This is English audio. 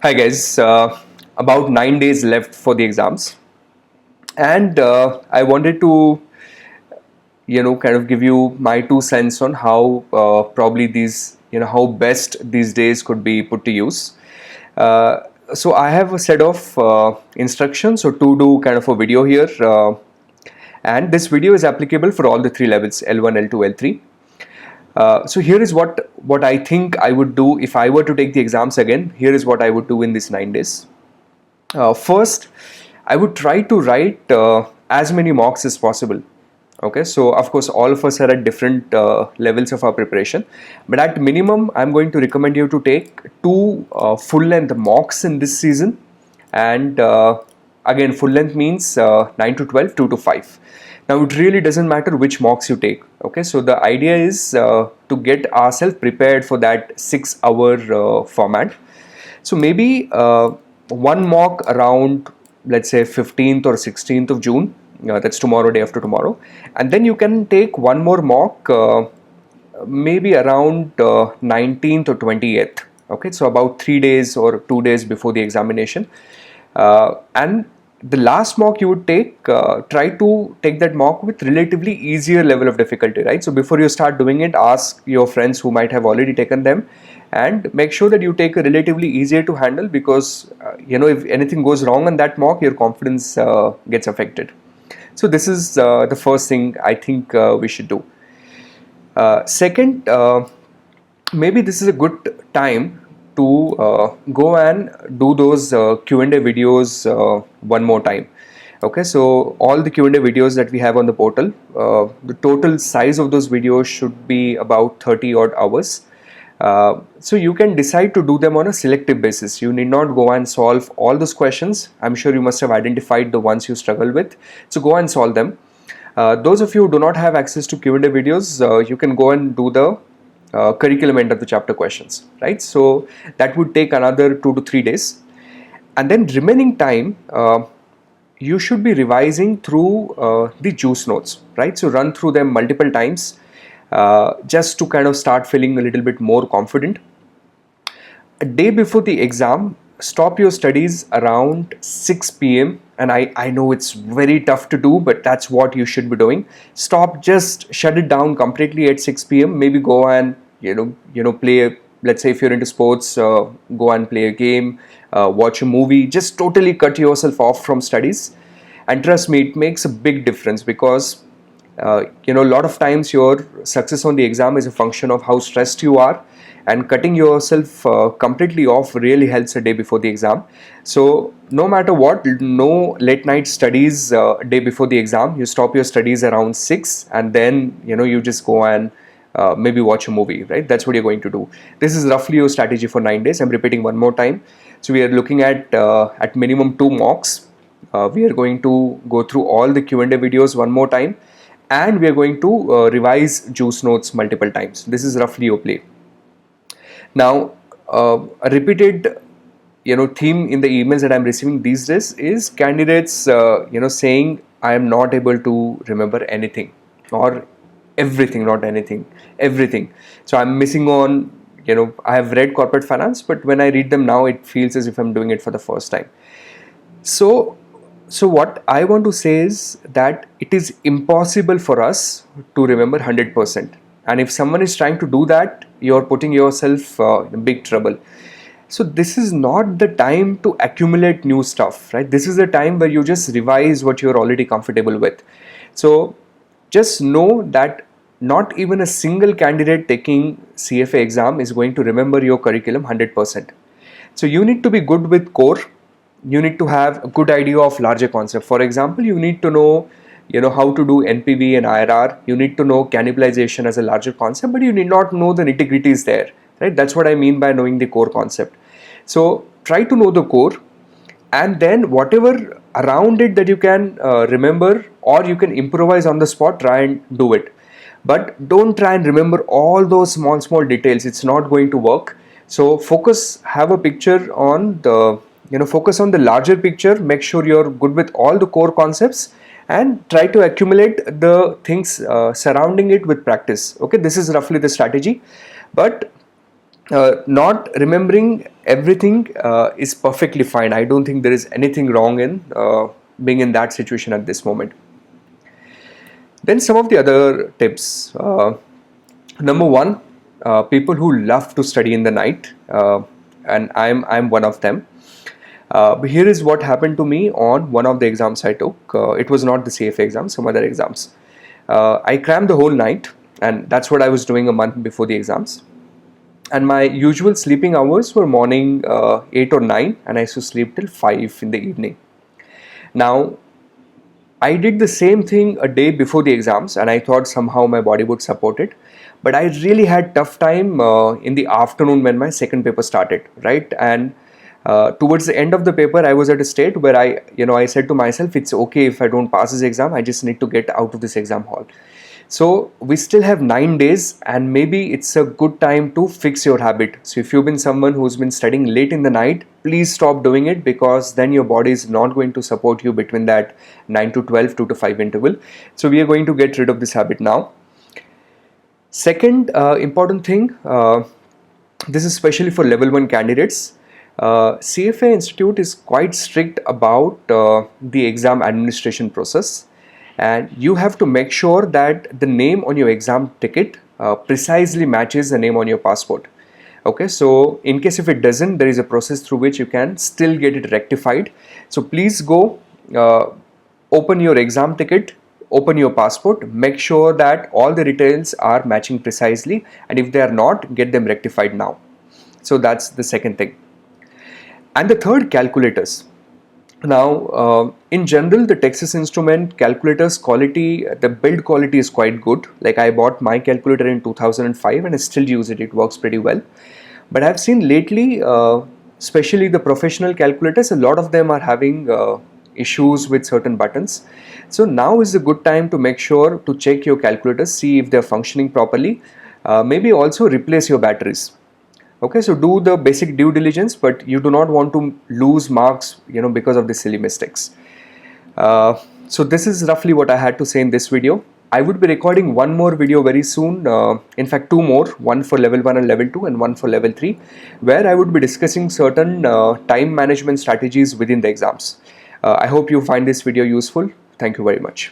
Hi guys, about 9 days left for the exams, and I wanted to, kind of give you my 2 cents on how probably these, how best these days could be put to use. Uh, so I have a set of instructions, so to do kind of a video here, and this video is applicable for all the three levels: L1, L2, L3. So here is what I think I would do if I were to take the exams again. Here is what I would do in these 9 days. First, I would try to write as many mocks as possible. Okay, so of course, all of us are at different levels of our preparation, but at minimum, I'm going to recommend you to take two full-length mocks in this season, and again, full length means 9 to 12, 2 to 5. Now, it really doesn't matter which mocks you take. Okay, so the idea is to get ourselves prepared for that 6 hour format. So maybe one mock around, let's say, 15th or 16th of June. That's tomorrow, day after tomorrow. And then you can take one more mock maybe around 19th or 20th. Okay, so about 3 days or 2 days before the examination. And the last mock you would take, try to take that mock with relatively easier level of difficulty, right? So before you start doing it, ask your friends who might have already taken them, and make sure that you take a relatively easier to handle, because if anything goes wrong on that mock, your confidence gets affected. So this is the first thing I think we should do. Second, maybe this is a good time to go and do those Q&A videos one more time. Okay, so all the Q&A videos that we have on the portal, the total size of those videos should be about 30 odd hours. So you can decide to do them on a selective basis. You need not go and solve all those questions. I'm sure you must have identified the ones you struggle with. So go and solve them. Those of you who do not have access to Q&A videos, you can go and do the curriculum end of the chapter questions, right? So that would take another 2 to 3 days. And then remaining time, you should be revising through the juice notes, right? So run through them multiple times. Just to kind of start feeling a little bit more confident. A day before the exam, stop your studies around 6 p.m. And I know it's very tough to do, but that's what you should be doing. Stop, just shut it down completely at 6 p.m. Maybe go and, play, let's say if you're into sports, go and play a game, watch a movie, just totally cut yourself off from studies. And trust me, it makes a big difference, because a lot of times your success on the exam is a function of how stressed you are, and cutting yourself completely off really helps a day before the exam. So no matter what, no late night studies day before the exam. You stop your studies around 6, and then you just go and maybe watch a movie, right? That's what you're going to do. This is roughly your strategy for 9 days. I'm repeating one more time. So we are looking at minimum 2 mocks. We are going to go through all the Q&A videos one more time, and we are going to revise juice notes multiple times. This is roughly your play. Now, a repeated theme in the emails that I'm receiving these days is candidates saying, I am not able to remember anything, or everything, not anything, everything. So I'm missing on, I have read corporate finance, but when I read them now, it feels as if I'm doing it for the first time. So what I want to say is that it is impossible for us to remember 100%. And if someone is trying to do that, you're putting yourself in big trouble. So this is not the time to accumulate new stuff, right? This is the time where you just revise what you're already comfortable with. So just know that not even a single candidate taking CFA exam is going to remember your curriculum 100%. So you need to be good with core. You need to have a good idea of larger concept. For example, you need to know, how to do NPV and IRR. You need to know cannibalization as a larger concept, but you need not know the nitty-gritties there, right? That's what I mean by knowing the core concept. So try to know the core, and then whatever around it that you can remember, or you can improvise on the spot, try and do it. But don't try and remember all those small details. It's not going to work. So focus, have a picture on the focus on the larger picture. Make sure you're good with all the core concepts, and try to accumulate the things surrounding it with practice. Okay, this is roughly the strategy. But Not remembering everything is perfectly fine. I don't think there is anything wrong in being in that situation at this moment. Then some of the other tips. Number one, people who love to study in the night, and I'm one of them. But here is what happened to me on one of the exams I took. It was not the CFA exam, some other exams. I crammed the whole night, and that's what I was doing a month before the exams. And my usual sleeping hours were morning 8 or 9, and I used to sleep till 5 in the evening. Now, I did the same thing a day before the exams, and I thought somehow my body would support it. But I really had tough time in the afternoon when my second paper started, right? And towards the end of the paper, I was at a state where I said to myself, it's okay if I don't pass this exam. I just need to get out of this exam hall. So we still have 9 days, and maybe it's a good time to fix your habit. So if you've been someone who's been studying late in the night, please stop doing it, because then your body is not going to support you between that 9 to 12, 2 to 5 interval. So we are going to get rid of this habit now. Second important thing, this is especially for level 1 candidates. CFA Institute is quite strict about the exam administration process, and you have to make sure that the name on your exam ticket precisely matches the name on your passport. Okay, so in case if it doesn't, there is a process through which you can still get it rectified. So please go open your exam ticket, open your passport, make sure that all the details are matching precisely, and if they are not, get them rectified now. So that's the second thing. And the third, calculators. Now, in general, the Texas Instrument calculators quality, the build quality is quite good. Like, I bought my calculator in 2005 and I still use it. It works pretty well. But I've seen lately, especially the professional calculators, a lot of them are having issues with certain buttons. So now is a good time to make sure to check your calculators, see if they're functioning properly. Maybe also replace your batteries. Okay, so do the basic due diligence, but you do not want to lose marks, because of the silly mistakes. So this is roughly what I had to say in this video. I would be recording one more video very soon, in fact 2 more, one for level 1 and level 2 and one for level 3, where I would be discussing certain time management strategies within the exams. I hope you find this video useful. Thank you very much.